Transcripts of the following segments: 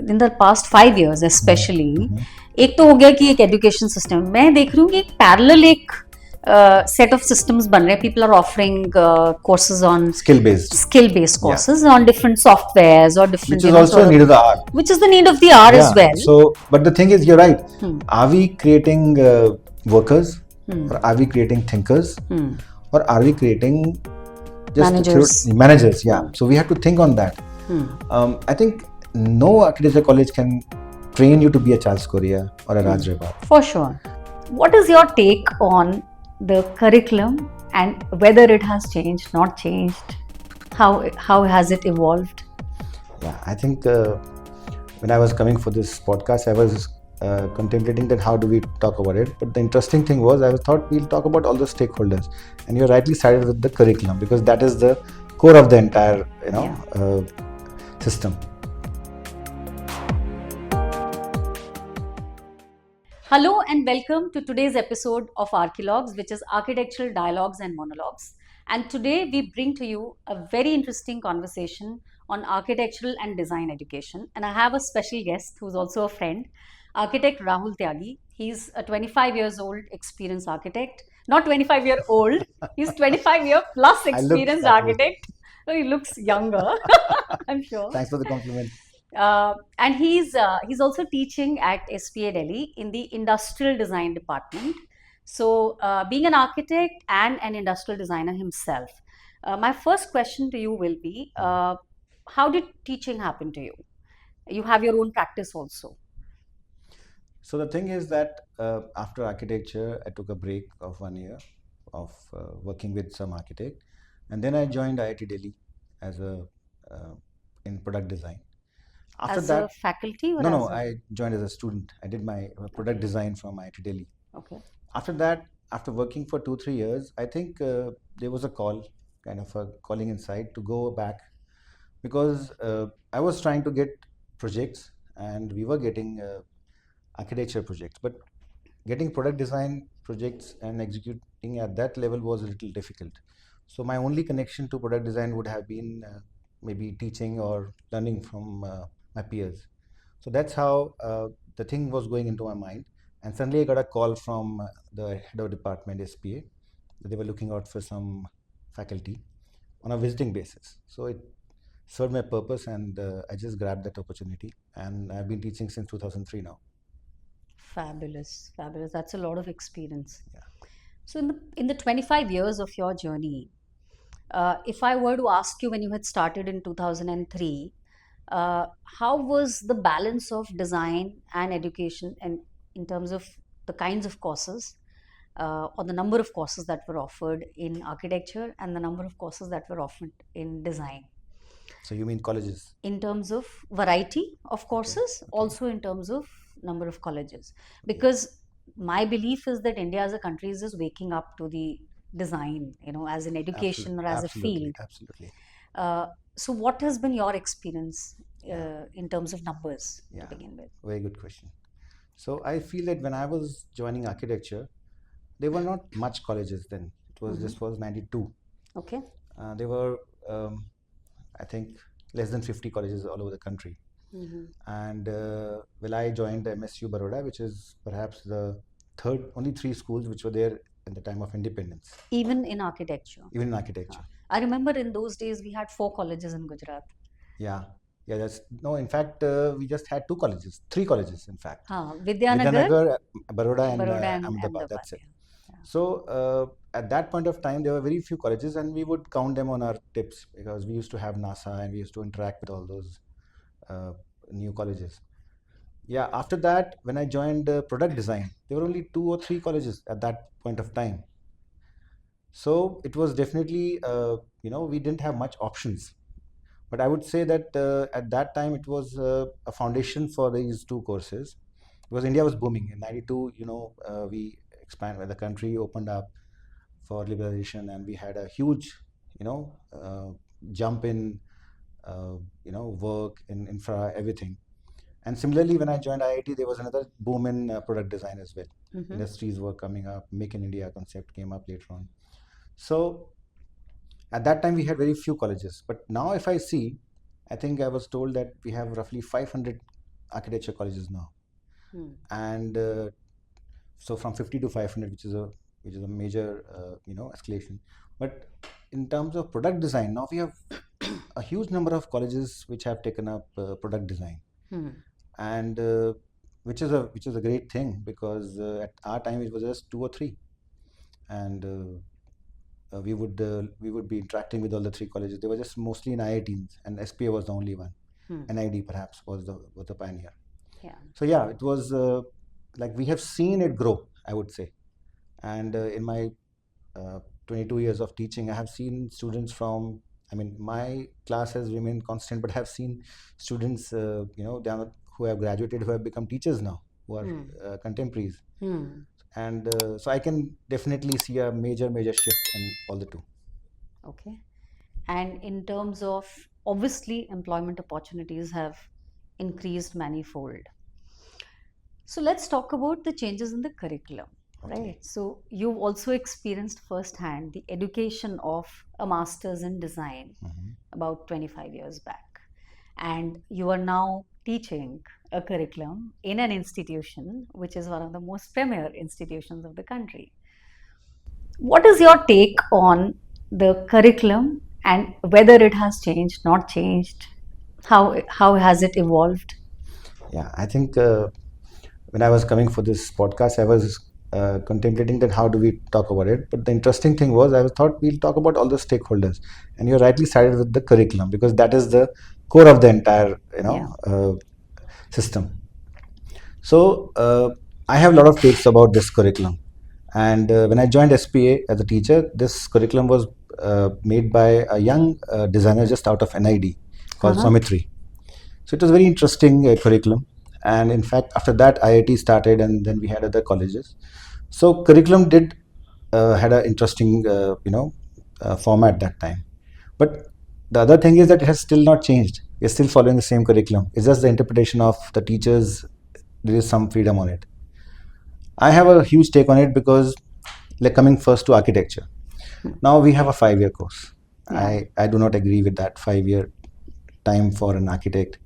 in the past 5 years especially, एक तो हो गया कि एक एजुकेशन सिस्टम, मैं देख रही हूँ कि एक पैरेलल एक set of systems ban rahe. People are offering courses on skill-based courses on different softwares or different, which is also a need of the hour. Which is the need of the hour as well. So, but the thing is, you're right. Are we creating workers, or are we creating thinkers, or are we creating just managers? Yeah. So we have to think on that. I think no architecture college can train you to be a Charles Correa or a Raj Rebab. For sure. What is your take on the curriculum and whether it has changed, not changed? How has it evolved? Yeah, I think when I was coming for this podcast, I was contemplating that how do we talk about it. But the interesting thing was, I thought we'll talk about all the stakeholders, and you rightly started with the curriculum because that is the core of the entire system. Hello and welcome to today's episode of Archilogues, which is Architectural Dialogues and Monologues. And today we bring to you a very interesting conversation on architectural and design education. And I have a special guest who's also a friend, architect Rahul Tyagi. He's a 25 years old experienced architect. Not 25 year old, he's 25-year plus experienced architect. So he looks younger, I'm sure. Thanks for the compliment. And he's also teaching at SPA Delhi in the industrial design department. So being an architect and an industrial designer himself, my first question to you will be, how did teaching happen to you? You have your own practice also. So the thing is that after architecture, I took a break of 1 year of working with some architect, and then I joined IIT Delhi as in product design. After as that, a faculty? Or no, I joined as a student. I did my product design from IIT Delhi. Okay. After that, after working for 2-3 years, I think there was a call, kind of a calling inside to go back, because I was trying to get projects and we were getting architecture projects, but getting product design projects and executing at that level was a little difficult. So my only connection to product design would have been maybe teaching or learning from my peers. So that's how the thing was going into my mind. And suddenly I got a call from the head of department, SPA, that they were looking out for some faculty on a visiting basis. So it served my purpose, and I just grabbed that opportunity. And I've been teaching since 2003 now. Fabulous, fabulous. That's a lot of experience. Yeah. So in the 25 years of your journey, if I were to ask you when you had started in 2003, how was the balance of design and education, and in terms of the kinds of courses or the number of courses that were offered in architecture and the number of courses that were offered in design? So you mean colleges? In terms of variety of courses, also in terms of number of colleges, because my belief is that India as a country is just waking up to the design, as an education or as a field. Absolutely. So what has been your experience in terms of numbers to begin with? Very good question. So I feel that when I was joining architecture, there were not much colleges then. It was this was 92. Okay. There were I think less than 50 colleges all over the country. And I joined MSU Baroda, which is perhaps the only 3 schools which were there in the time of independence. Even in architecture? Even in architecture. I remember in those days we had 4 colleges in Gujarat. Yeah, in fact, we just had 2 colleges, 3 colleges in fact. Vidyanagar, Baroda and Ahmedabad, that's it. Yeah. So at that point of time, there were very few colleges, and we would count them on our tips because we used to have NASA and we used to interact with all those new colleges. Yeah, after that, when I joined product design, there were only 2 or 3 colleges at that point of time. So it was definitely, we didn't have much options. But I would say that at that time, it was a foundation for these 2 courses, because India was booming. In 92, we expanded, when the country opened up for liberalization, and we had a huge, jump in, work, in infra, everything. And similarly, when I joined IIT, there was another boom in product design as well. Industries were coming up, Make in India concept came up later on. So at that time, we had very few colleges. But now if I see, I think I was told that we have roughly 500 architecture colleges now, and so from 50 to 500, which is a major escalation. But in terms of product design, now we have a huge number of colleges which have taken up product design, and which is a great thing, because at our time it was just two or three, and we would be interacting with all the three colleges. They were just mostly in IITs, and SPA was the only one. NID perhaps was the pioneer. Yeah. So yeah, it was like we have seen it grow, I would say. And in my 22 years of teaching, I have seen students from, I mean, my class has remained constant, but I have seen students, who have graduated, who have become teachers now, who are contemporaries. And so I can definitely see a major shift in all the two. Okay. And in terms of, obviously, employment opportunities have increased manifold. So let's talk about the changes in the curriculum, right? So you've also experienced firsthand the education of a master's in design about 25 years back. And you are now teaching a curriculum in an institution which is one of the most premier institutions of the country. What is your take on the curriculum and whether it has changed, not changed? How has it evolved? Yeah, I think when I was coming for this podcast, I was contemplating that how do we talk about it. But the interesting thing was, I thought we'll talk about all the stakeholders, and you rightly started with the curriculum, because that is the core of the entire system. So I have a lot of takes about this curriculum, and when I joined SPA as a teacher, this curriculum was made by a young designer just out of NID called Saumitri. So it was a very interesting curriculum, and in fact, after that, IIT started, and then we had other colleges. So curriculum did had an interesting format that time, but the other thing is that it has still not changed. We're still following the same curriculum. It's just the interpretation of the teachers. There is some freedom on it. I have a huge take on it, because, like, coming first to architecture. Now we have a 5-year course. I do not agree with that 5-year time for an architect.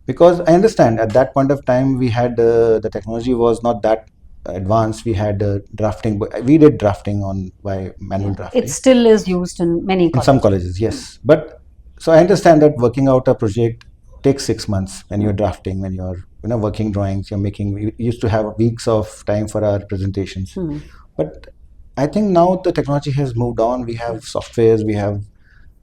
Because I understand at that point of time we had the technology was not that advanced. We had drafting. We did drafting by manual drafting. It still is used in many colleges. In some colleges, yes. But so I understand that working out a project takes 6 months when you're drafting, when you're working drawings, you're making. We used to have weeks of time for our presentations. But I think now the technology has moved on. We have softwares. We have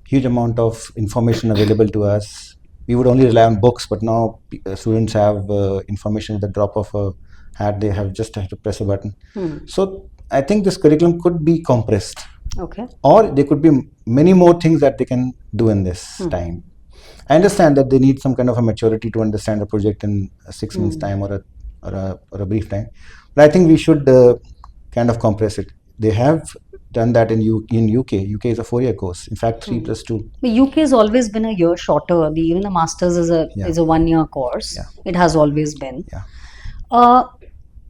huge amount of information available to us. We would only rely on books, but now students have information at the drop of a hat. They just have to press a button. So I think this curriculum could be compressed. Okay. Or there could be many more things that they can do in this time. I understand that they need some kind of a maturity to understand a project in 6 months' time or a brief time. But I think we should kind of compress it. They have done that in UK. UK is a 4-year course. In fact, 3 plus 2. The UK has always been a year shorter. Even the masters is a 1-year course. It has always been.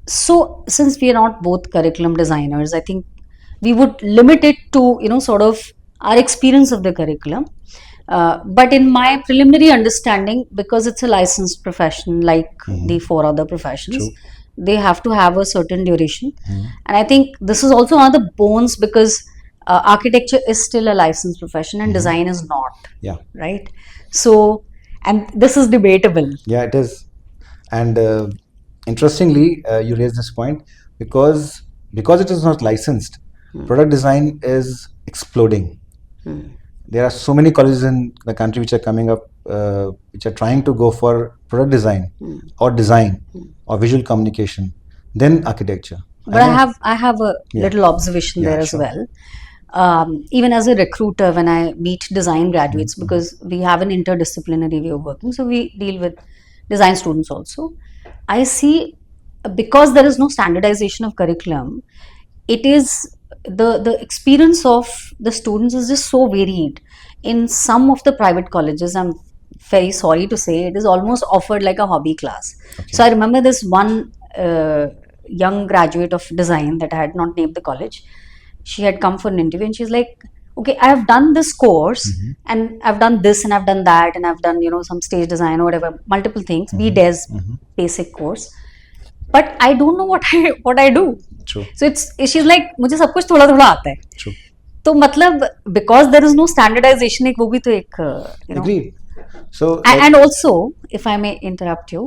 So since we are not both curriculum designers, I think we would limit it to sort of our experience of the curriculum. But in my preliminary understanding, because it's a licensed profession like the 4 other professions, they have to have a certain duration. And I think this is also one of the bones, because architecture is still a licensed profession and design is not. Right? So, and this is debatable. Yeah, it is. And interestingly, you raised this point, because it is not licensed, product design is exploding. There are so many colleges in the country which are coming up, which are trying to go for product design or design or visual communication, then architecture. But I have a little observation there as well. Even as a recruiter, when I meet design graduates, because we have an interdisciplinary way of working, so we deal with design students also, I see, because there is no standardization of curriculum, it is the experience of the students is just so varied. In some of the private colleges, I'm very sorry to say, it is almost offered like a hobby class. So I remember this one young graduate of design that I had not named the college. She had come for an interview and she's like, okay, I have done this course and I've done this and I've done that and I've done, some stage design or whatever, multiple things, be des basic course, but I don't know what I do. True. So she's like, मुझे सब कुछ थोड़ा थोड़ा आता है. True. तो मतलब because there is no standardization, एक वो भी तो एक Agreed. So and also if I may interrupt you,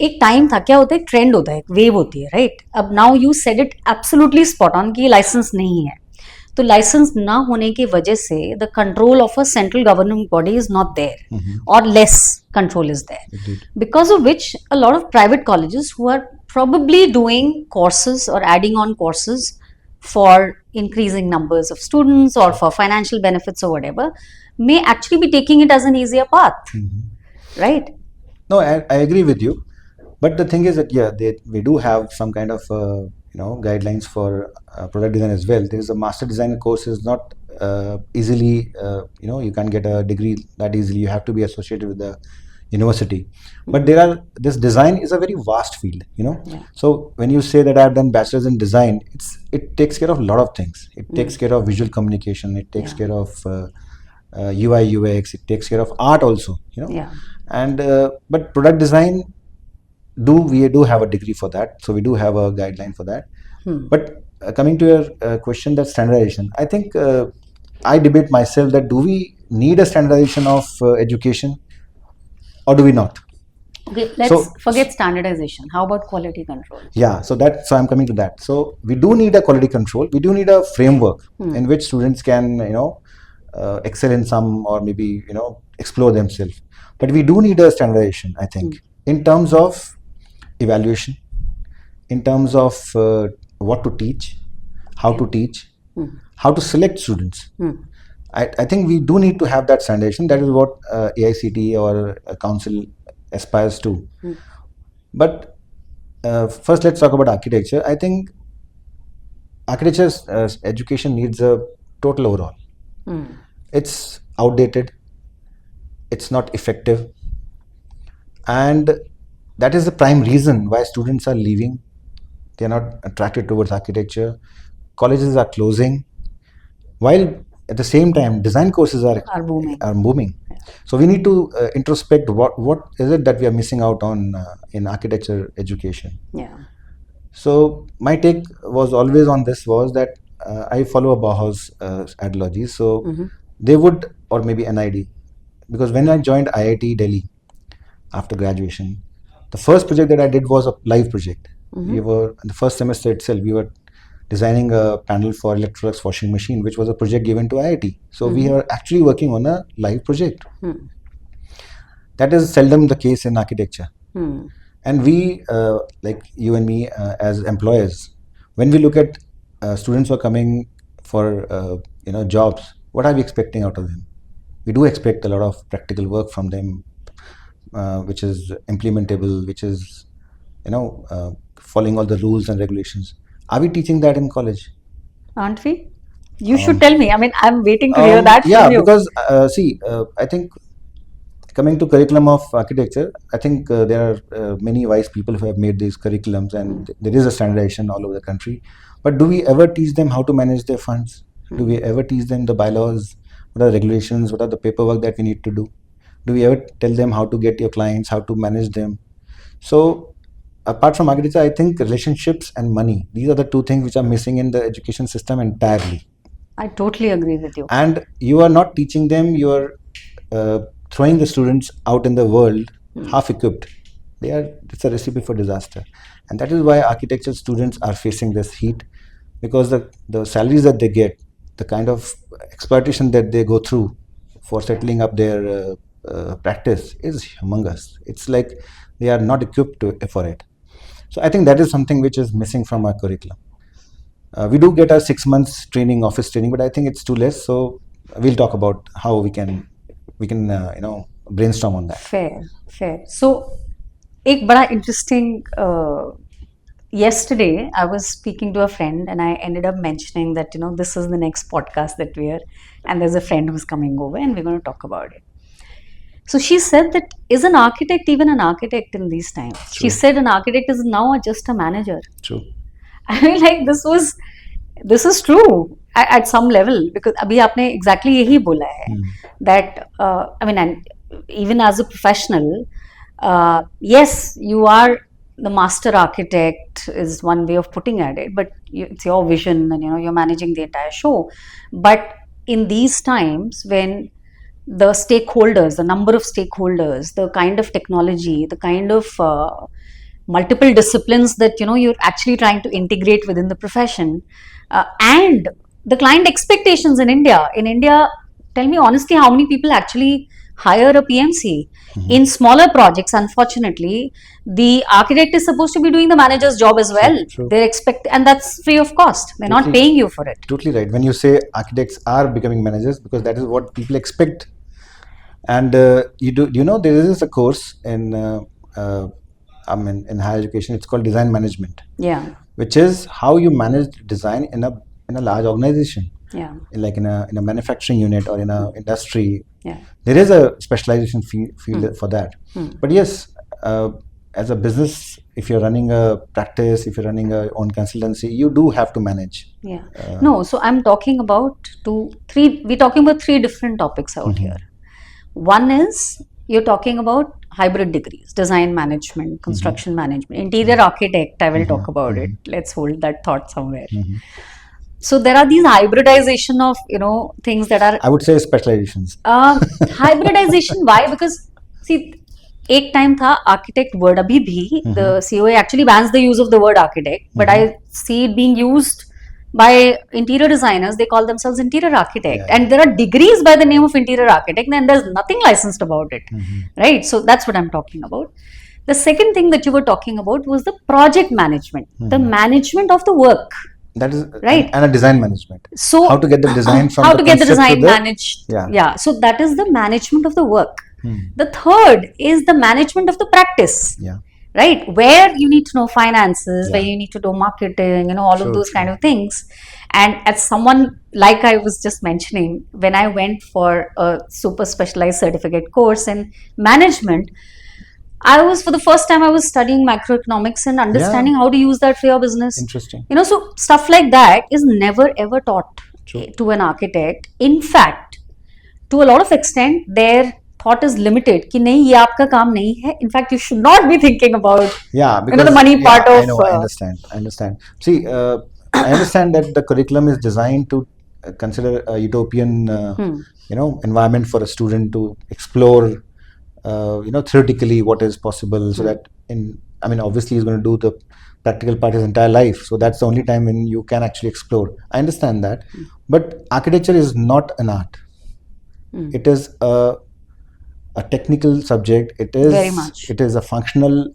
एक टाइम था, क्या होता है, ट्रेंड होता है, एक वेव होती है, राइट. अब now you said it absolutely spot on कि लाइसेंस नहीं है. तो लाइसेंस ना होने की वजह से the control of a central governing body is not there, और less control is there, because of which a lot of private colleges who are probably doing courses or adding on courses for increasing numbers of students or for financial benefits or whatever may actually be taking it as an easier path, right? No, I agree with you, but the thing is that we do have some kind of guidelines for product design as well. There is a master design course is not easily you can't get a degree that easily. You have to be associated with the university, but this design is a very vast field, so when you say that I have done bachelor's in design, it takes care of a lot of things. It takes care of visual communication, it takes care of UI UX, it takes care of art also, and but product design, we do have a degree for that, so we do have a guideline for that. But coming to your question, that standardization, I think I debate myself that do we need a standardization of education or do we not? Okay, let's forget standardization. How about quality control? Yeah, so I'm coming to that. So we do need a quality control. We do need a framework in which students can excel in some, or maybe explore themselves. But we do need a standardization, I think, in terms of evaluation, in terms of what to teach, how to teach, how to select students. I think we do need to have that standardization. That is what AICTE or a council aspires to. But first, let's talk about architecture. I think architecture's education needs a total overhaul. It's outdated. It's not effective, and that is the prime reason why students are leaving. They are not attracted towards architecture. Colleges are closing, while at the same time design courses are booming. So we need to introspect what is it that we are missing out on in architecture education. So my take was always on this was that I follow a Bauhaus ideology. So they would, or maybe NID, because when I joined IIT Delhi after graduation, the first project that I did was a live project. We were in the first semester itself, we were designing a panel for Electrolux washing machine, which was a project given to IIT. So we are actually working on a live project. That is seldom the case in architecture. And we, like you and me as employers, when we look at students who are coming for jobs, what are we expecting out of them? We do expect a lot of practical work from them, which is implementable, which is following all the rules and regulations. Are we teaching that in college? Aren't we? You should tell me. I mean, I'm waiting to hear that from you. Yeah, because I think coming to curriculum of architecture, I think there are many wise people who have made these curriculums, and there is a standardization all over the country. But do we ever teach them how to manage their funds? Do we ever teach them the bylaws? What are the regulations? What are the paperwork that we need to do? Do we ever tell them how to get your clients, how to manage them? So apart from architecture, I think relationships and money, these are the two things which are missing in the education system entirely. I totally agree with you. And you are not teaching them, you are throwing the students out in the world half equipped. It's a recipe for disaster. And that is why architecture students are facing this heat, because the salaries that they get, the kind of exploitation that they go through for settling up their practice is humongous. It's like they are not equipped for it. So I think that is something which is missing from our curriculum. We do get our 6 months training, office training, but I think it's too less. So we'll talk about how we can brainstorm on that. Fair. So एक बड़ा interesting, yesterday I was speaking to a friend and I ended up mentioning that this is the next podcast that we are, and there's a friend who's coming over and we're going to talk about it. So she said that, is an architect even an architect in these times? True. She said an architect is now just a manager. True. I mean, like, this is true. at some level, because अभी आपने exactly यही बोला है that I mean, and even as a professional, yes, you are the master architect is one way of putting at it, but it's your vision, and you're managing the entire show. But in these times when the stakeholders, the number of stakeholders, the kind of technology, the kind of multiple disciplines that you're actually trying to integrate within the profession, and the client expectations in India, tell me honestly, how many people actually hire a PMC? In smaller projects, unfortunately, the architect is supposed to be doing the manager's job as well. True. They expect, and that's free of cost. They're not paying you for it. Totally right. When you say architects are becoming managers, because that is what people expect. And there is a course in in higher education. It's called design management. Yeah. Which is how you manage design in a large organization. Yeah. Like in a manufacturing unit or in a industry. Yeah. There is a specialization field for that. But yes, as a business, if you're running a practice, if you're running your own consultancy, you do have to manage. Yeah. No, so I'm talking about we're talking about three different topics out here. One is you're talking about hybrid degrees, design management, construction management, interior architect. I will talk about it. Let's hold that thought somewhere. So there are these hybridization of things that are, I would say, specializations. Hybridization. Why? Because see, एक time था architect word, अभी भी the COA actually bans the use of the word architect, but I see it being used by interior designers. They call themselves interior architect, and there are degrees by the name of interior architect, and there's nothing licensed about it, right? So that's what I'm talking about. The second thing that you were talking about was the project management, the management of the work. That is right, and a design management. So how to get the design from how the to get the concept design to the, managed. Yeah. So that is the management of the work. The third is the management of the practice. Yeah. Right, where you need to know finances, where you need to do marketing, all of those kind of things. And as someone, like I was just mentioning, when I went for a super specialized certificate course in management, for the first time, I was studying macroeconomics and understanding how to use that for your business. Interesting. So stuff like that is never ever taught to an architect. In fact, to a lot of extent, their thought is limited. कि नहीं ये आपका काम नहीं है. In fact, you should not be thinking about because, the money part of. I know. I understand. See, I understand that the curriculum is designed to consider a utopian, environment for a student to explore. Theoretically what is possible, so that obviously he's going to do the practical part his entire life, so that's the only time when you can actually explore. I understand that, but architecture is not an art. It is a technical subject. It is very much. It is a functional,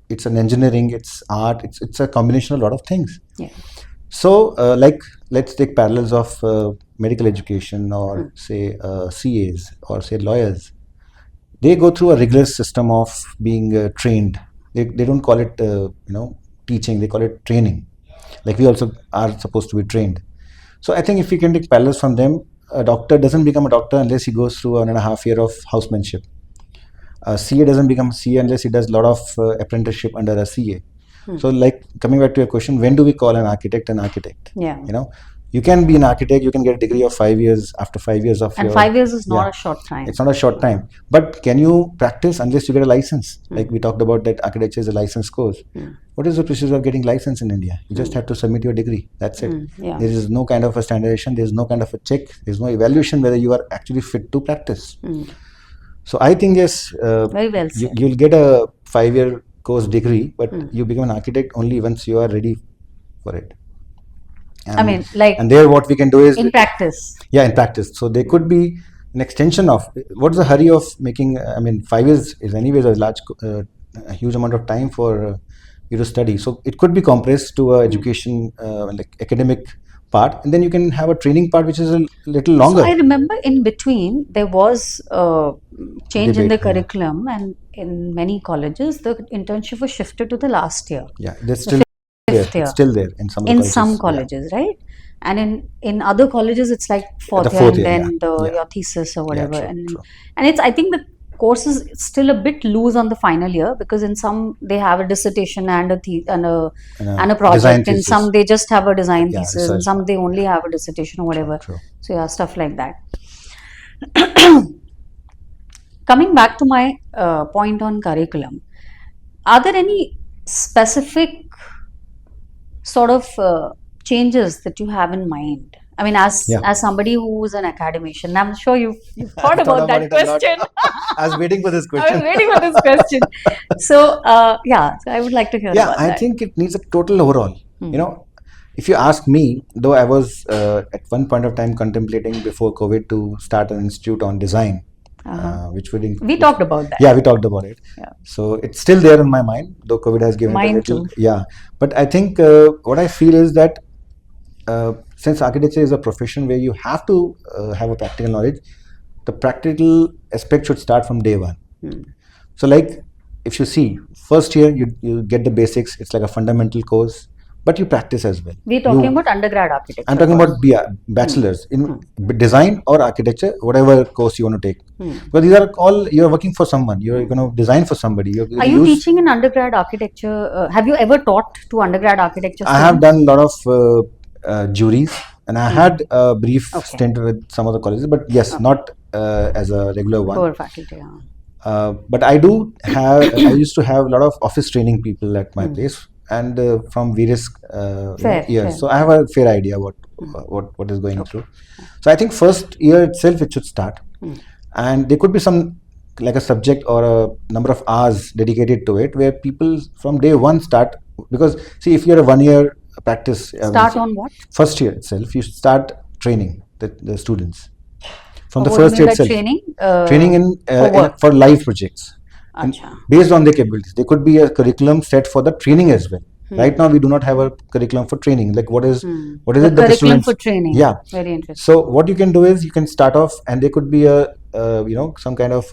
it's an engineering, it's art, it's a combination of a lot of things. So like, let's take parallels of medical education, or say CAs, or say lawyers. They go through a rigorous system of being trained. They don't call it teaching, they call it training. Like we also are supposed to be trained. So I think if we can take parallels from them, a doctor doesn't become a doctor unless he goes through 1.5 years of housemanship. A CA doesn't become a CA unless he does a lot of apprenticeship under a CA. So like, coming back to your question, when do we call an architect an architect? You can be an architect, you can get a degree of 5 years after 5 years of 5 years is not a short time. It's not a short time. But can you practice unless you get a license? Like we talked about, that architecture is a license course. What is the procedure of getting license in India? You just have to submit your degree. That's it. There is no kind of a standardization. There is no kind of a check. There is no evaluation whether you are actually fit to practice. So I think, yes, very well said. You'll get a 5-year course degree, but you become an architect only once you are ready for it. And, and there what we can do is in practice. Yeah, in practice. So there could be an extension of, what's the hurry of making, 5 years is anyways a huge amount of time for you to study. So it could be compressed to a education, like academic part, and then you can have a training part which is a little longer. So I remember in between there was a change in the curriculum, and in many colleges the internship was shifted to the last year. Yeah, there's still it's still there in some colleges. Some colleges, right? And in other colleges it's like fourth year, and then your thesis or whatever. True. And it's, I think the course is still a bit loose on the final year, because in some they have a dissertation and a project. In some they just have a design thesis. In some they only have a dissertation or whatever. True. So yeah, stuff like that. Coming back to my point on curriculum, are there any specific sort of changes that you have in mind? I mean, as somebody who's an academician, I'm sure you've thought about that question. I was waiting for this question. I was waiting for this question. So, yeah, so I would like to hear about that. I think it needs a total overhaul. You know, if you ask me, though I was at one point of time contemplating before COVID to start an institute on design, which would we talked about that. Yeah, we talked about it. Yeah. So it's still there in my mind, though COVID has given mine it a little. Too. Yeah, but I think what I feel is that since architecture is a profession where you have to have a practical knowledge, the practical aspect should start from day one. So like if you see, first year you get the basics, it's like a fundamental course, but you practice as well. We're talking about undergrad architecture. I'm talking about bachelor's in design or architecture, whatever course you want to take. Because these are all, you're working for someone, you're going to design for somebody. Are you teaching in undergrad architecture? Have you ever taught to undergrad architecture students? I have done a lot of juries, and I had a brief stint with some of the colleges, but yes, not as a regular one. Core faculty, but I do have, I used to have a lot of office training people at my place, and from various years. So I have a fair idea what is going through. So I think first year itself it should start, and there could be some like a subject or a number of hours dedicated to it, where people from day one start. Because see, if you're a 1 year practice, start on what? First year itself, you start training the students from the first year itself. Training in for live projects. Based on their capabilities. There could be a curriculum set for the training as well. Right now we do not have a curriculum for training. Like what is it that the students for training? Yeah, very interesting. So what you can do is you can start off, and there could be a some kind of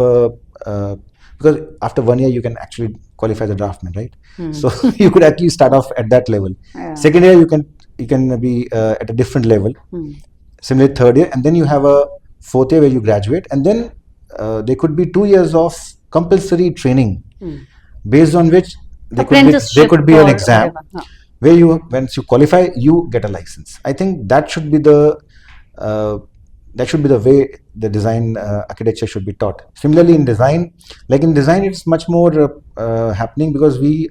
because after 1 year you can actually qualify as a draftsman, right? So you could actually start off at that level. Second year you can be at a different level. Similarly third year, and then you have a fourth year where you graduate, and then there could be 2 years of compulsory training, based on which there could be an exam where once you qualify, you get a license. I think that should be the way the design architecture should be taught. Similarly in design, it's much more happening, because we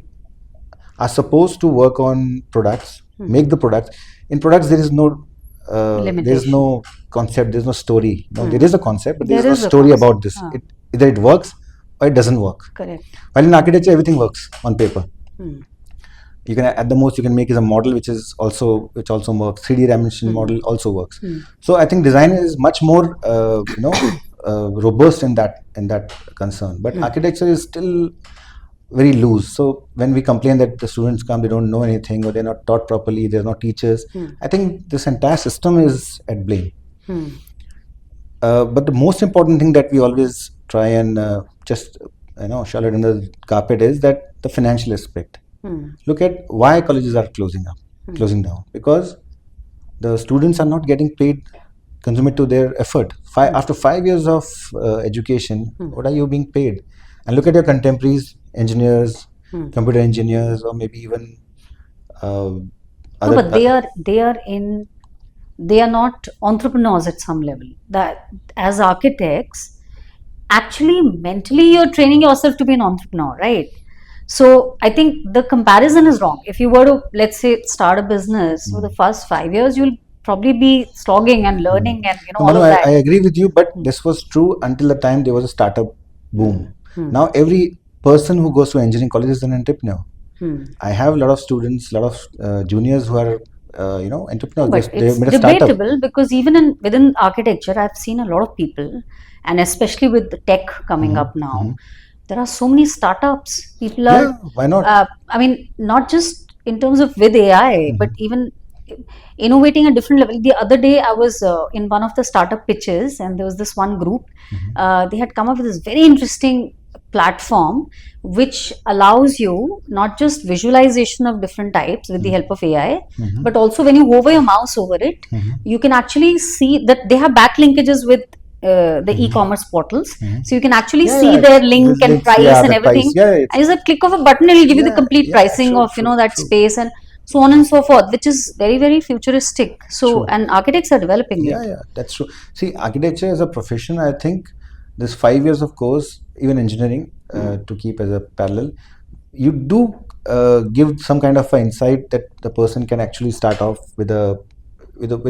are supposed to work on products, make the products. In products there is no concept, there is no story. There is a concept, but there is no story about this. Either it works or it doesn't work. Correct. While in architecture everything works on paper. You can, at the most you can make is a model which also works. 3D dimension model also works. So I think design is much more robust in that concern. But architecture is still very loose. So when we complain that the students come, they don't know anything, or they're not taught properly, they're not teachers, I think this entire system is at blame. But the most important thing that we always try and just shove it under the carpet is that the financial aspect. Look at why colleges are closing down, because the students are not getting paid consummate to their effort. After 5 years of education, what are you being paid? And look at your contemporaries, engineers, computer engineers, or maybe even but they are not entrepreneurs at some level. That as architects, actually mentally you're training yourself to be an entrepreneur, right? So I think the comparison is wrong. If you were to, let's say, start a business, for the first 5 years you'll probably be slogging and learning and all of that. I agree with you, but this was true until the time there was a startup boom. Now every person who goes to engineering college is an entrepreneur. I have a lot of students, a lot of juniors who are entrepreneurs. But it's debatable, because even within architecture, I've seen a lot of people, and especially with the tech coming up now, there are so many startups. People are, why not? I mean, not just in terms of with AI, but even innovating at different level. The other day, I was in one of the startup pitches, and there was this one group. They had come up with this very interesting platform which allows you not just visualization of different types with the help of AI, but also when you hover your mouse over it, you can actually see that they have back linkages with the e-commerce portals. Mhm. So you can actually Yeah, see yeah, their the link and links, price yeah, and the price. everything. Yeah, And just a click of a button, it will give you the complete yeah, pricing true, of true, that true. space and so on and so forth, which is very, very futuristic. So, True. and architects are developing Yeah, it. yeah, that's true. See, architecture as a profession, I think this 5 years of course, even engineering, to keep as a parallel, you do give some kind of a insight that the person can actually start off with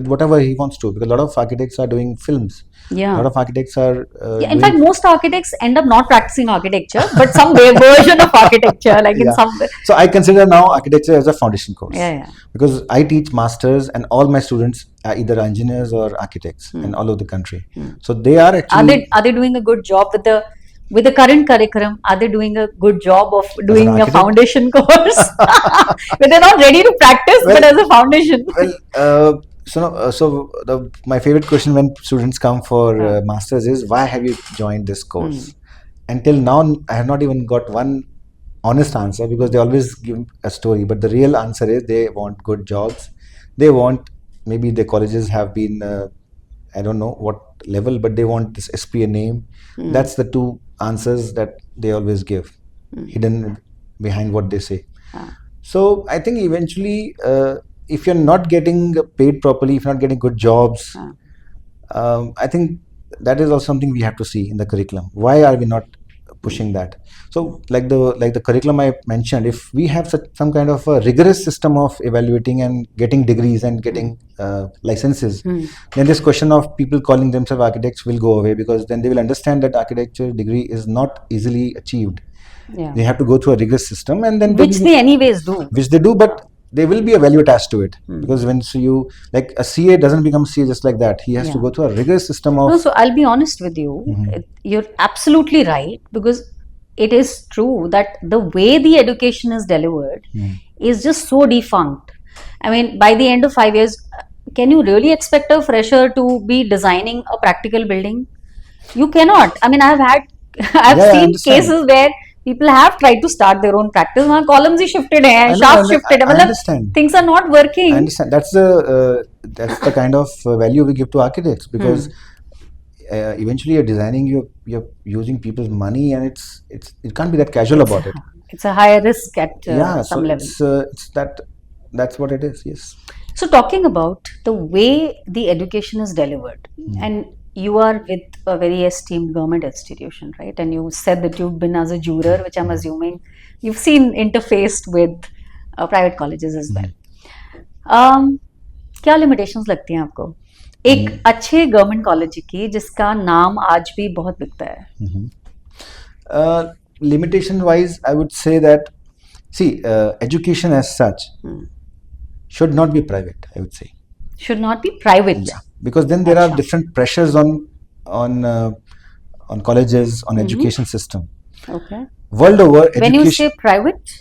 whatever he wants to, because a lot of architects are doing films. A Yeah. lot of architects are Yeah, in doing. fact, most architects end up not practicing architecture, but some version of architecture, like in Yeah. some. So I consider now architecture as a foundation course. Yeah, yeah. Because I teach masters and all my students are either engineers or architects in all over the country. So they are actually. Are they doing a good job with the current curriculum? Are they doing a good job of As an doing a architect? foundation course? But they're not ready to practice, but as a foundation. Well, my favorite question when students come for masters is, why have you joined this course? Until now, I have not even got one honest answer, because they always give a story. But the real answer is they want good jobs. They want, maybe the colleges have been, I don't know what level, but they want this SPA name. That's the two answers that they always give, hidden behind what they say. So I think eventually, if you're not getting paid properly, if you're not getting good jobs, I think that is also something we have to see in the curriculum. Why are we not pushing that? So like the curriculum I mentioned, if we have some kind of a rigorous system of evaluating and getting degrees and getting licenses, then this question of people calling themselves architects will go away, because then they will understand that architecture degree is not easily achieved. Yeah. They have to go through a rigorous system, and then Which they anyways do. Which they do, but there will be a value attached to it, because when you, like, a CA doesn't become CA just like that. He has to go through a rigorous system of. No, so I'll be honest with you. You're absolutely right, because it is true that the way the education is delivered is just so defunct. I mean, by the end of 5 years, can you really expect a fresher to be designing a practical building? You cannot. I mean, I've I seen understand. cases where people have tried to start their own practice. वहाँ columns ही shifted हैं, shafts shifted हैं. I मतलब understand. things are not working. I understand. That's the kind of value we give to architects, because eventually you're designing, you're using people's money, and it can't be that casual about it. It's a higher risk at Yeah, some so level. that's what it is. Yes. So talking about the way the education is delivered, and you are with a very esteemed government institution, right? And you said that you've been as a juror, which I'm assuming you've seen interfaced with private colleges as well. क्या limitations लगती हैं आपको एक अच्छे government college की जिसका नाम आज भी बहुत बिकता है? Limitation wise, I would say that, see, education as such should not be private, I would say. Should not be private. Yeah, because then there are different pressures on colleges, on education system. Okay. World over, education. When you say private,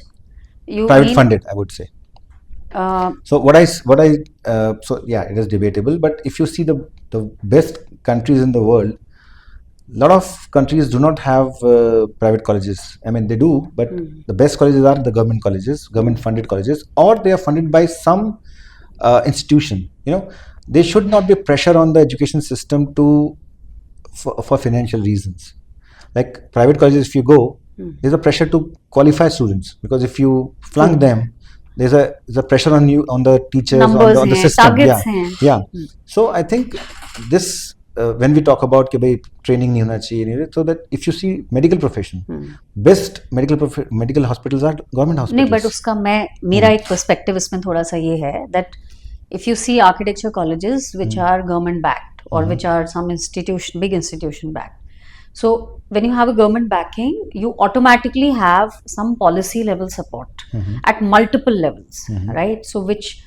you private mean funded, I would say. So yeah, it is debatable. But if you see the best countries in the world, a lot of countries do not have private colleges. I mean, they do, but the best colleges are the government colleges, government funded colleges, or they are funded by some institution. There should not be pressure on the education system for financial reasons. Like private colleges, if you go, there's a pressure to qualify students, because if you flunk them, there's a pressure on you, on the teachers, numbers on the system. Targets yeah. So I think this, when we talk about कि भाई training नहीं होना चाहिए, so that if you see medical profession, best medical hospitals are government hospitals. नहीं, but उसका मेरा एक perspective इसमें थोड़ा सा ये है that if you see architecture colleges which are government backed or which are some big institution backed, so when you have a government backing, you automatically have some policy level support at multiple levels, right? So which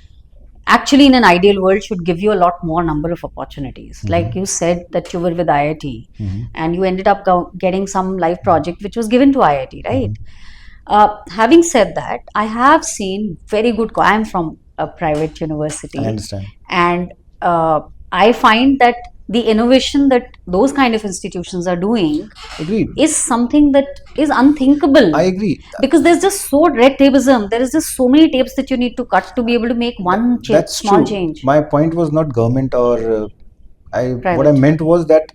actually in an ideal world should give you a lot more number of opportunities. Like you said that you were with IIT and you ended up getting some live project which was given to IIT, right? Having said that, I have seen very good, I am from a private university. I understand. And I find that the innovation that those kind of institutions are doing is something that is unthinkable. I agree. Because there's just so red tapeism. There is just so many tapes that you need to cut to be able to make one small change. My point was not government or what I meant was that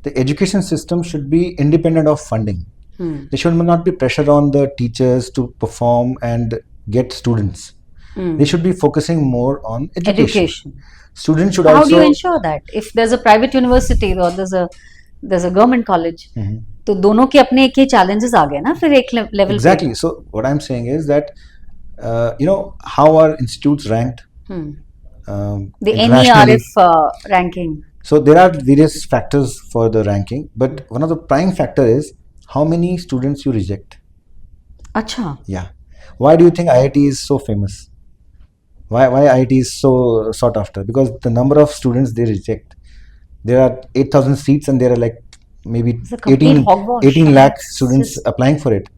the education system should be independent of funding. There should not be pressure on the teachers to perform and get students. They should be focusing more on education. Students should How also. do you ensure that? If there's a private university or there's a government college, तो दोनों के अपने एक ही challenges आ गए ना फिर एक level Exactly. So what I'm saying is that how are institutes ranked? The internationally. NERF ranking. So there are various factors for the ranking, but one of the prime factor is how many students you reject. अच्छा. Yeah. Why do you think IIT is so famous? Why IIT is so sought after? Because the number of students they reject. There are 8,000 seats and there are like maybe 18 lakh students applying for it.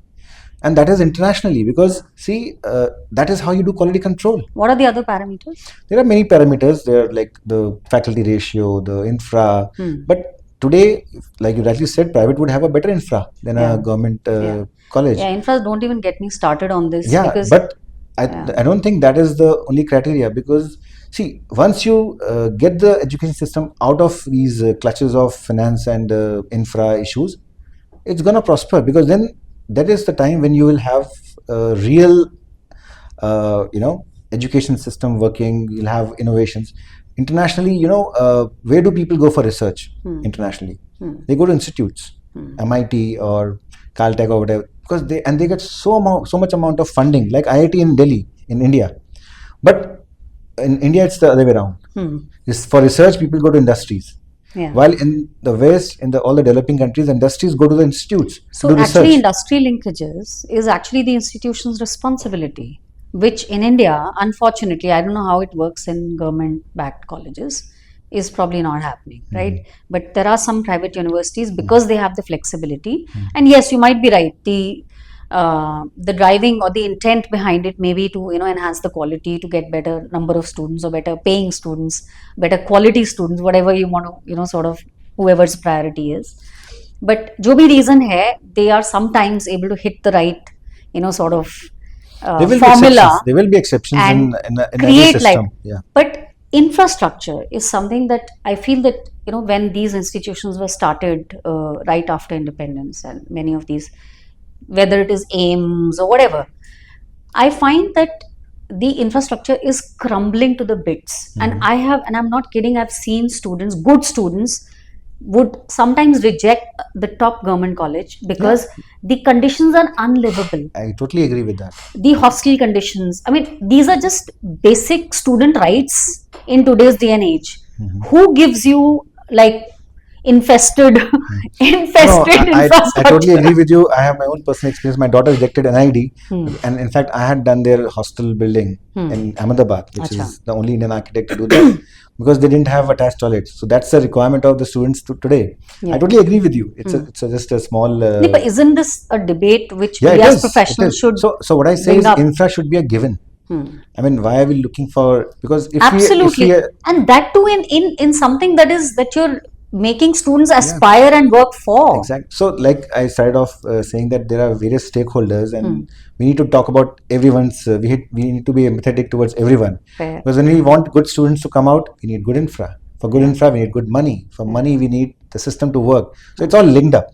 And that is internationally, because see, that is how you do quality control. What are the other parameters? There are many parameters. There are like the faculty ratio, the infra. But today, like you rightly said, private would have a better infra than a government college. Yeah, infras don't even get me started on this. Yeah, because, but I don't think that is the only criteria, because see, once you get the education system out of these clutches of finance and infra issues, it's gonna prosper, because then that is the time when you will have real, education system working. You'll have innovations. Internationally, where do people go for research internationally? They go to institutes, MIT or Caltech or whatever, because they get so much amount of funding, like IIT in Delhi in India. But in India, it's the other way around. For research, people go to industries. Yeah. While in the West, in all the developing countries, industries go to the institutes. So actually, industry linkages is actually the institution's responsibility, which in India, unfortunately, I don't know how it works in government-backed colleges, is probably not happening, right? But there are some private universities, because they have the flexibility. And yes, you might be right. The driving or the intent behind it may be to enhance the quality, to get better number of students or better paying students, better quality students, whatever you want to sort of whoever's priority is. But जो भी reason है, they are sometimes able to hit the right sort of formula. There will be exceptions in create every system. Yeah. But infrastructure is something that I feel that when these institutions were started right after independence, and many of these, whether it is AIMS or whatever, I find that the infrastructure is crumbling to the bits. And I'm not kidding, I've seen good students would sometimes reject the top government college because the conditions are unlivable. I totally agree with that. The hostel conditions, I mean, these are just basic student rights in today's day and age. Who gives you like infested infrastructure? I totally agree with you. I have my own personal experience. My daughter rejected NID, and in fact, I had done their hostel building in Ahmedabad, which is the only Indian architect to do that, because they didn't have attached toilets. So that's the requirement of the students today. I totally agree with you. It's just a small. But isn't this a debate which we as professionals should? So what I say is, infra should be a given. I mean, why are we looking for? Because if absolutely, and that too in something that you're making students aspire and work for. Exactly. So like I started off saying that there are various stakeholders, and we need to talk about everyone's, we need to be empathetic towards everyone. Fair. Because when we want good students to come out, we need good infra. For good infra, we need good money. For money, we need the system to work. So it's all linked up.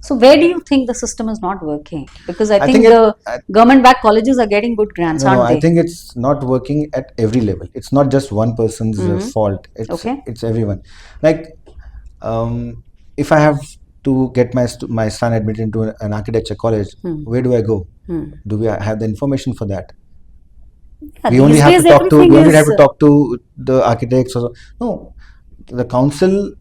So where do you think the system is not working? Because I think the government-backed colleges are getting good grants, aren't they? I think it's not working at every level. It's not just one person's fault. It's everyone. Like, if I have to get my son admitted into an architecture college, where do I go? Do we have the information for that? We only have to talk to the architects. No, the council.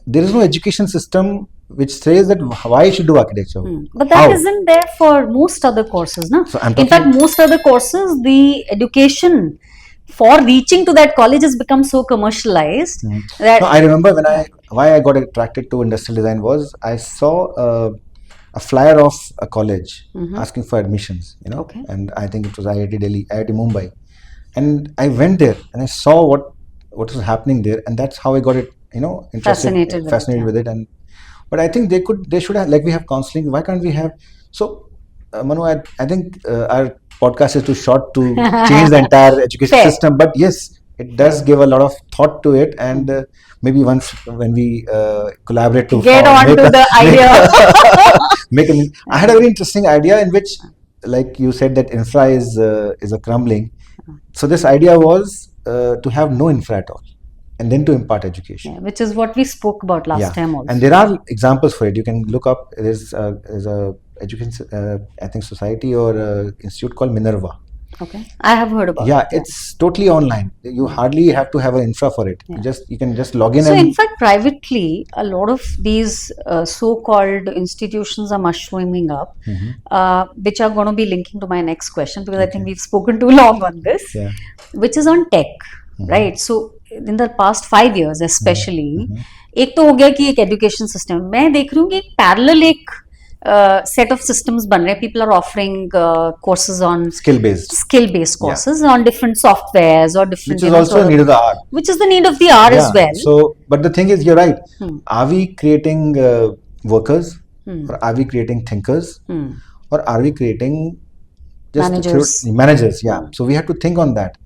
There is no education system which says that why you should do architecture. But that isn't there for most other courses, no? So in fact, most other courses, the education for reaching to that college has become so commercialized that. No, I remember why I got attracted to industrial design was I saw a flyer of a college asking for admissions, and I think it was IIT Delhi, IIT Mumbai, and I went there and I saw what was happening there, and that's how I got it, interested, fascinated with it. And but I think they should have, like we have counseling. Why can't we have? So, Manu, I think our podcast is too short to change the entire education system. But yes, it does give a lot of thought to it, and maybe once when we collaborate to get on to the idea. I had a very interesting idea in which, like you said, that infra is a crumbling. So this idea was to have no infra at all, and then to impart education. Yeah, which is what we spoke about last time also. And there are examples for it. You can look up. There's a education, I think, society or institute called Minerva. Okay, I have heard about it. Yeah, it's totally online. You hardly have to have an infra for it. Yeah. You can just log in. So in fact, privately, a lot of these so-called institutions are mushrooming up, which are going to be linking to my next question, because I think we've spoken too long on this, which is on tech, right? So in the past 5 years, especially, एक तो हो गया कि एक education system. मैं देख रही हूँ कि एक parallel एक set of systems ban rahe. People are offering courses on skill-based courses on different softwares or different. Which is also a need of the hour. Which is the need of the hour as well. So, but the thing is, you're right. Are we creating workers, or are we creating thinkers, or are we creating just managers? Yeah. So we have to think on that.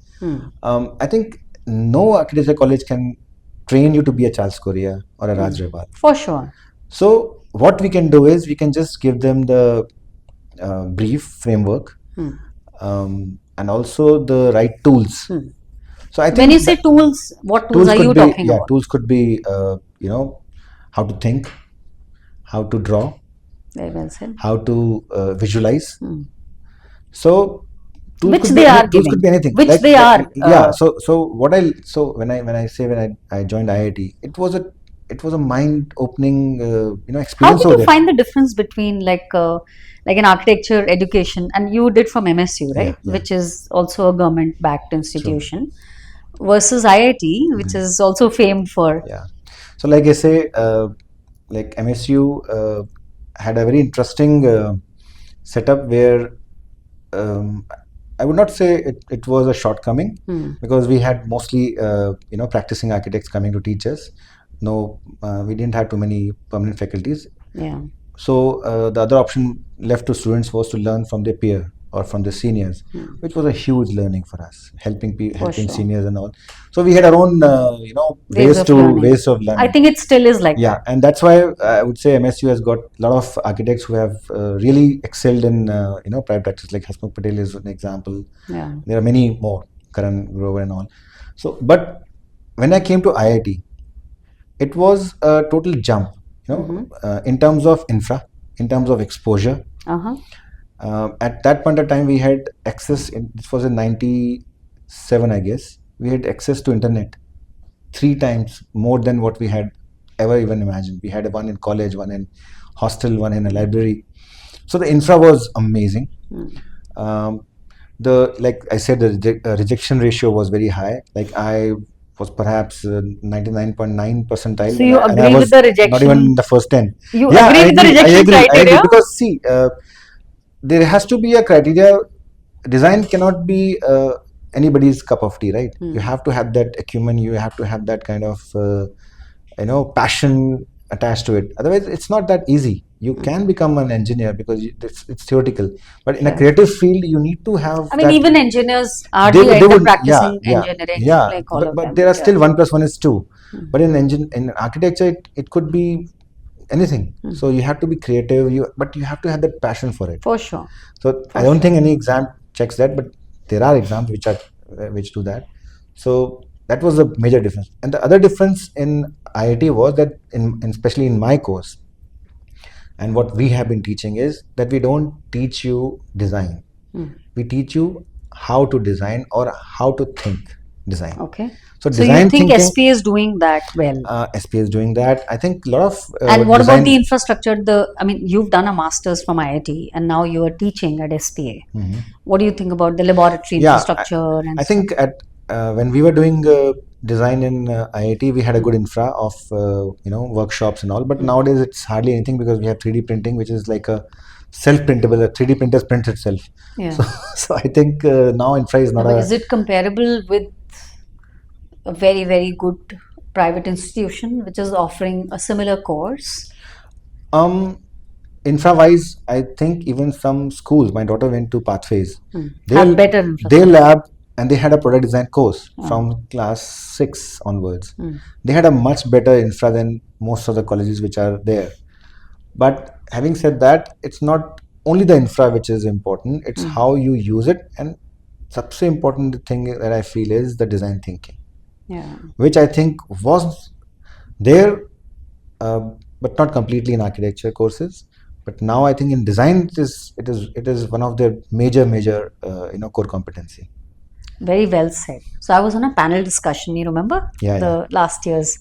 I think no architecture college can train you to be a Charles Correa or a Raj Rebal. For sure. So what we can do is we can just give them the brief framework, and also the right tools. So I think when you say tools, what tools are you talking about? Tools could be how to think, how to draw, very well said, how to visualize. So tools which could they be, are tools giving. could be anything. Which they are. Yeah. So when I joined IIT, it was a mind-opening experience. How did you find the difference between like an architecture education, and you did from MSU, right, which is also a government-backed institution, versus IIT, which is also famed for. Yeah. So like I say, like MSU had a very interesting setup where I would not say it was a shortcoming, because we had mostly practicing architects coming to teach us. No, we didn't have too many permanent faculties. Yeah. So the other option left to students was to learn from their peer or from the seniors, which was a huge learning for us, helping seniors and all. So we had our own ways of learning. I think it still is like that. Yeah, and that's why I would say MSU has got a lot of architects who have really excelled in private practice. Like Hasmukh Patel is an example. Yeah. There are many more, Karan Grover and all. So, but when I came to IIT, it was a total jump, in terms of infra, in terms of exposure. At that point of time, we had access. This was in '97, I guess. We had access to internet 3 times more than what we had ever even imagined. We had one in college, one in hostel, one in a library. So the infra was amazing. Like I said, the rejection ratio was very high. Like I was perhaps 99.9 percentile. So you agree with the rejection? Not even in the first 10. You agree with the rejection criteria? I agree, because see, there has to be a criteria. Design cannot be anybody's cup of tea, right? You have to have that acumen. You have to have that kind of passion attached to it. Otherwise, it's not that easy. You can become an engineer because it's theoretical, but in a creative field, you need to have. I mean, even engineers are practicing engineering. Yeah, like but there are still 1 + 1 is 2. But in architecture, it could be anything. So you have to be creative. But you have to have that passion for it. For sure. So I don't think any exam checks that, but there are exams which do that. So that was a major difference. And the other difference in IIT was that especially in my course, and what we have been teaching is that we don't teach you design. We teach you how to design or how to think design. Okay. So you think SP is doing that well? SP is doing that. I think a lot of. And what about the infrastructure? You've done a master's from IIT and now you are teaching at SPA. What do you think about the laboratory infrastructure? I think when we were doing design in IIT, we had a good infra of workshops and all. But nowadays it's hardly anything because we have 3D printing, which is like a self-printable. A 3D printer prints itself. Yeah. So I think now infra is not. Is it comparable with a very, very good private institution which is offering a similar course? Infra-wise, I think even some schools. My daughter went to Pathways. Have better infrastructure. Their lab and they had a product design course from class 6 onwards. They had a much better infra than most of the colleges which are there. But having said that, it's not only the infra which is important, it's how you use it. And सबसे important thing that I feel is the design thinking, which I think was there, but not completely in architecture courses. But now I think in design it is one of their major core competency. Very well said. So I was on a panel discussion, you remember? Last year's.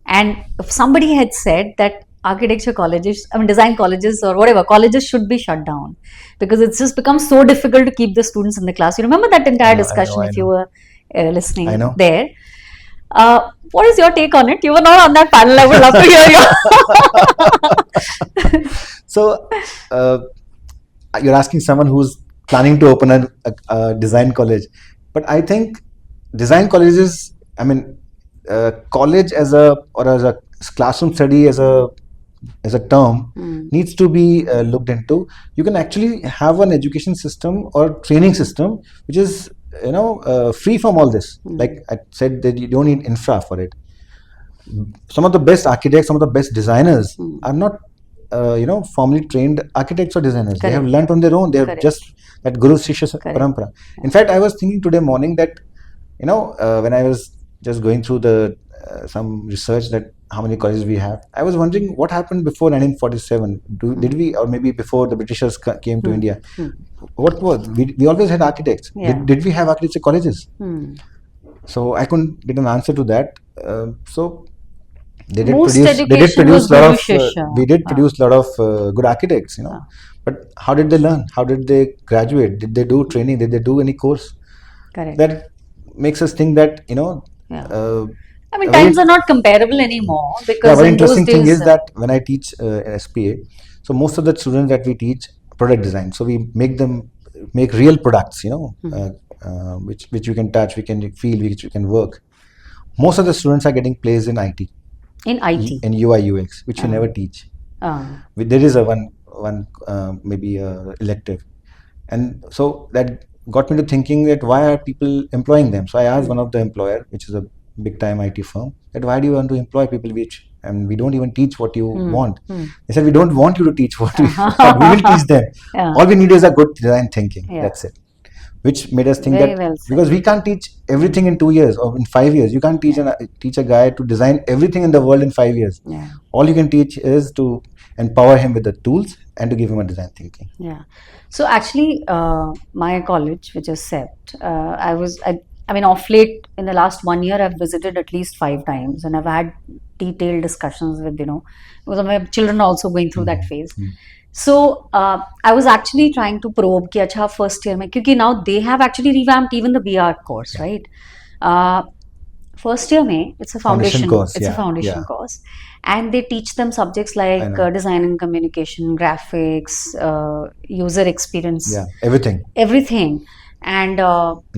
And if somebody had said that architecture colleges, design colleges or whatever, colleges should be shut down because it's just become so difficult to keep the students in the class. You remember that entire discussion if you were listening there? What is your take on it? You were not on that panel. I would love to hear you. So, you're asking someone who's planning to open a design college. But I think design colleges, college as a classroom study as a term needs to be looked into. You can actually have an education system or training system which is free from all this. Like I said, that you don't need infra for it. Some of the best architects, some of the best designers are not formally trained architects or designers. They have learnt on their own. They have just that Guru Shishya Parampara. In fact, I was thinking today morning that when I was just going through the some research that how many colleges we have, I was wondering what happened before 1947. Did we, or maybe before the Britishers came to India? What was we always had architects? Did we have architecture colleges? So I couldn't get an answer to that. So they did produce lot of we did produce a lot of good architects, but how did they learn? How did they graduate? Did they do training? Did they do any course? That makes us think that times are not comparable anymore, because one interesting thing is that when I teach SPA, so most of the students that we teach product design, so we make real products, which you can touch, we can feel, which you can work. Most of the students are getting placed in IT. In UI UX, which we never teach. There is a one maybe elective, and so that got me to thinking that why are people employing them? So I asked one of the employer, which is a big time IT firm, that why do you want to employ people and we don't even teach what you want? They said, we don't want you to teach what we want. We will teach them. All we need is a good design thinking. That's it. Which made us think because we can't teach everything in 2 years or in 5 years. You can't teach a guy to design everything in the world in 5 years. All you can teach is to empower him with the tools and to give him a design thinking. So actually, my college, which is CEPT, off late in the last 1 year, I've visited at least 5 times, and I've had detailed discussions with, because my children are also going through that phase. So I was actually trying to probe कि अच्छा first year में, क्योंकि now they have actually revamped even the BR course, right? First year में it's a foundation course. It's a foundation course, and they teach them subjects like design and communication, graphics, user experience, everything, and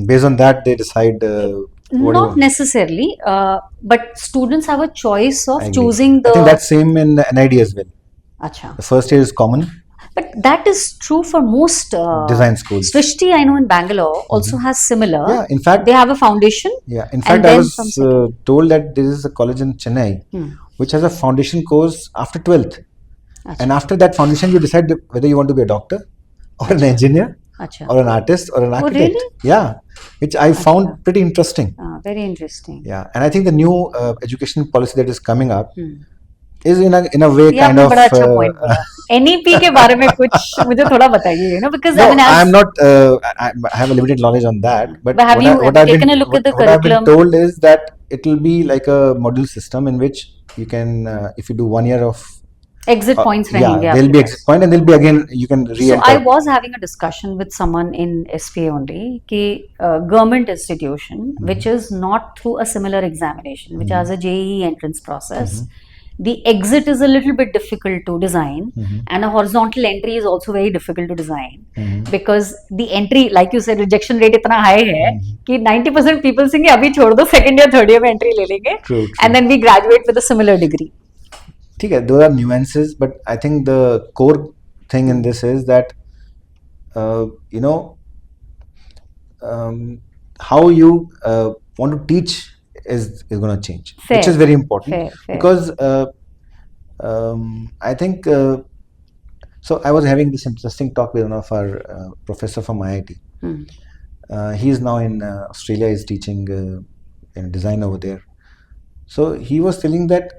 based on that they decide. Not necessarily, but students have a choice of choosing the. I think that's same in NID as well. Achha. The first year is common. But that is true for most design schools. Srishti, I know in Bangalore, also has similar. Yeah, in fact, they have a foundation. Yeah, in fact, I was told that there is a college in Chennai which has a foundation course after 12th. Achha. And after that foundation, you decide whether you want to be a doctor or an engineer or an artist or an architect. Oh, really? Yeah, which I found pretty interesting. Very interesting. Yeah, and I think the new education policy that is coming up is in a way kind of. बड़ा अच्छा point बोला. NEP के बारे में कुछ मुझे थोड़ा बताइए, because I'm not. I have a limited knowledge on that, but have you taken a look at the curriculum? What I've been told is that it will be like a module system in which you can, if you do 1 year of exit points, there'll be exit point, and there'll be again you can re-enter. So I was having a discussion with someone in SPA only, कि government institution which is not through a similar examination, which has a JEE entrance process. The exit is a little bit difficult to design, and a horizontal entry is also very difficult to design, because the entry, like you said, rejection rate इतना high है कि 90% people saying अभी छोड़ दो, second year, third year में entry ले लेंगे, and then we graduate with a similar degree. ठीक है, those are nuances, but I think the core thing in this is that how you want to teach is going to change, which is Fair, very important fair, fair. because I think so. I was having this interesting talk with one of our professor from IIT. He is now in Australia. He's teaching in design over there. So he was telling that,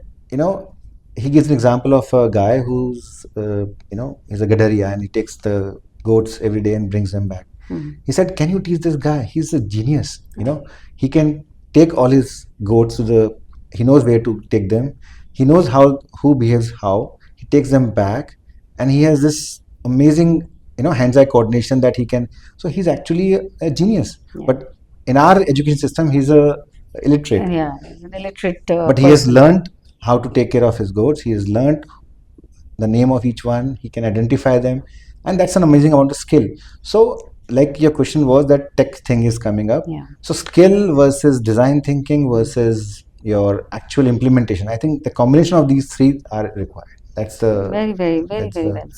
he gives an example of a guy who's he's a gadaria and he takes the goats every day and brings them back. He said, can you teach this guy? He's a genius. He can take all his goats he knows where to take them. He knows who behaves how. He takes them back, and he has this amazing, hands-eye coordination that he can. So he's actually a genius. Yeah. But in our education system, he's a illiterate. Yeah, he's an illiterate But he has learned how to take care of his goats. He has learned the name of each one. He can identify them, and that's an amazing amount of skill. So, like your question was, that tech thing is coming up. Yeah. So skill versus design thinking versus your actual implementation. I think the combination of these three are required. That's the very well said.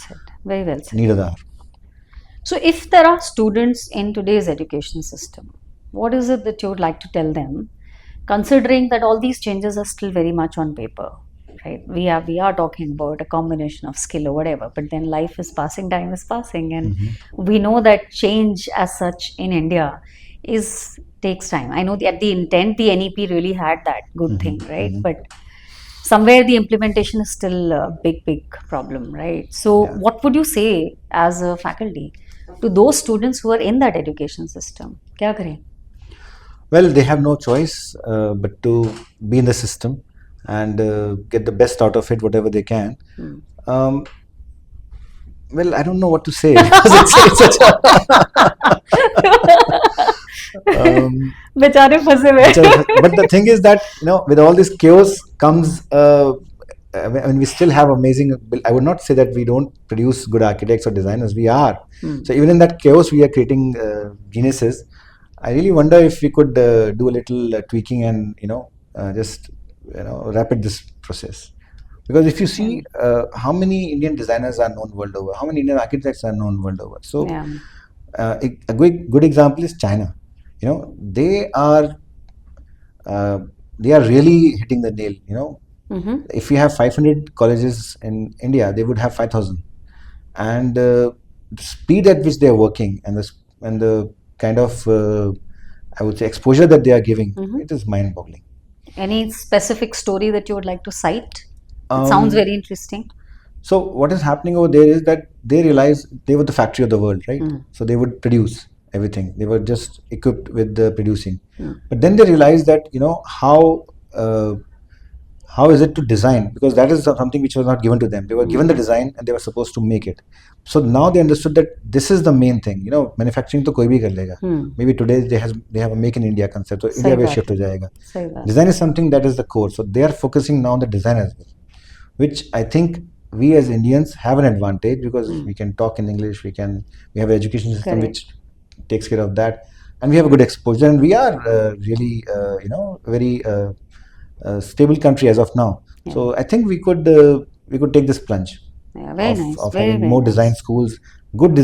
Very well said. need of the hour. So, if there are students in today's education system, what is it that you would like to tell them, considering that all these changes are still very much on paper, right? We are talking about a combination of skill or whatever, but then life is passing, time is passing, and we know that change as such in India takes time. I know that the intent, the NEP really had that good thing, right? But somewhere the implementation is still a big problem, right? So, what would you say as a faculty to those students who are in that education system? Kya kare? Well, they have no choice but to be in the system and get the best out of it, whatever they can. Well, I don't know what to say. It's such बेचारे फंसे हुए. But the thing is that, with all this chaos comes, when we still have amazing, I would not say that we don't produce good architects or designers. We are. So even in that chaos, we are creating geniuses. I really wonder if we could do a little tweaking and just rapid this process. Because if you see how many Indian designers are known world over, how many Indian architects are known world over. So a good example is China. They are really hitting the nail. If we have 500 colleges in India, they would have 5,000, and the speed at which they are working and the kind of I would say exposure that they are giving, it is mind-boggling. Any specific story that you would like to cite? It sounds very interesting. So what is happening over there is that they realize they were the factory of the world, right? So they would produce everything. They were just equipped with the producing. But then they realized that, how is it to design? Because that is something which was not given to them. They were given the design and they were supposed to make it. So now they understood that this is the main thing. Manufacturing to koi bhi kar lega. Maybe today they have a make in India concept. So India will shift ho jayega. Design is something that is the core. So they are focusing now on the design as well, which I think we as Indians have an advantage because we can talk in English. We have an education system which takes care of that, and we have a good exposure, and we are really very stable country as of now. So I think we could take this plunge of having more design schools, good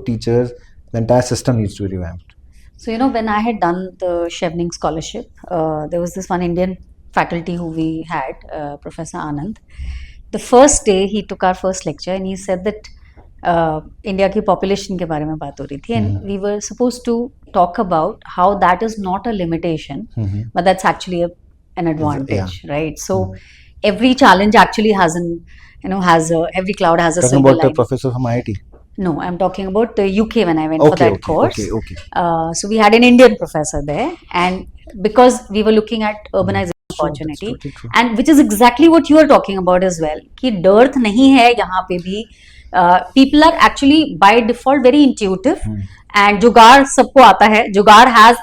teachers. The entire system needs to be revamped. So when I had done the Chevening scholarship, there was this one Indian faculty who we had, Professor Anand. The first day he took our first lecture and he said that India की population के बारे में बात हो रही थी, and we were supposed to talk about how that is not a limitation, but that's actually an advantage, right? So every challenge actually has every cloud has a talking silver about lining. The professor from IIT? No, I'm talking about the UK when I went for that course. Okay. So we had an Indian professor there, and because we were looking at urbanization opportunity, true. and which is exactly what you are talking about as well, कि dearth नहीं है यहाँ पे भी. People are actually by default very intuitive, and जुगाड़ सबको आता है. जुगाड़ has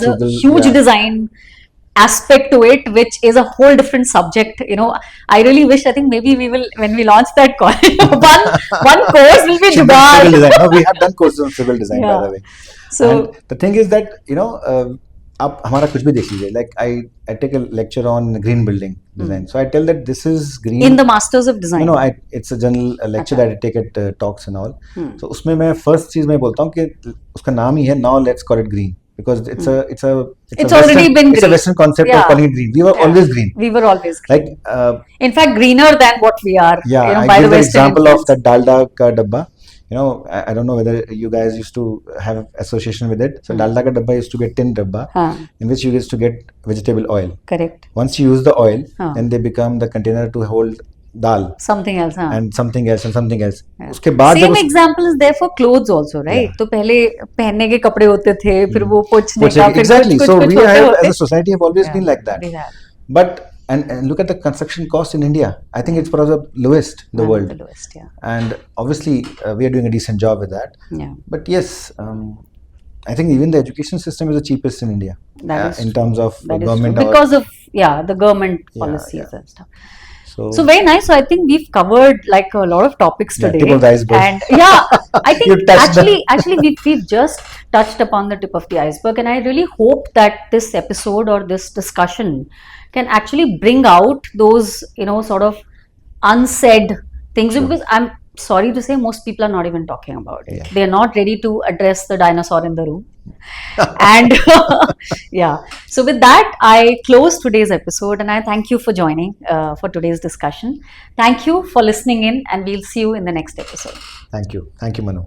a huge design aspect to it, which is a whole different subject. I really wish, I think maybe we will, when we launch that course, one course will be jugaad. No, we have done courses on civil design, by the way. So and the thing is that आप हमारा कुछ भी देख लीजिए, like I take a lecture on green building design, so I tell that this is green in the Masters of Design. no, it's a general lecture अच्छा. that I take at talks and all. So उसमें मैं first चीज मैं बोलता हूँ कि उसका नाम ही है now let's call it green, because it's It's already Western, been it's a green. Western concept Yeah. of calling it green. We were Yeah. always green. We were always green. Like In fact, greener than what we are. yeah, You know, I by give the that Western example influence. of that dalda ka dabba. You know, I don't know whether you guys used to have association with it. So dalda ka dabba used to be a tin dabba in which you used to get vegetable oil. Correct. Once you use the oil, then they become the container to hold dal. Something else, and something else and something else. Yeah. उसके बाद Same example is there for clothes also, right? Yeah. तो पहले पहनने के कपड़े होते थे, फिर वो पोंछने का, फिर exactly. कुछ So कुछ we होते have, होते. as a society, have always been like that. We have. But and look at the construction cost in India. I think it's probably the lowest in the world. The lowest, yeah. And obviously, we are doing a decent job with that. Yeah. But yes, I think even the education system is the cheapest in India in terms of government. Because of the government policies and stuff. So very nice. So I think we've covered like a lot of topics today. Tip of the iceberg. And I think actually we've just touched upon the tip of the iceberg, and I really hope that this episode or this discussion can actually bring out those sort of unsaid things. Sure. Because I'm sorry to say most people are not even talking about it. Yeah. They're not ready to address the dinosaur in the room. And yeah, so with that I close today's episode, and I thank you for joining for today's discussion. Thank you for listening in, and we'll see you in the next episode. Thank you Manu.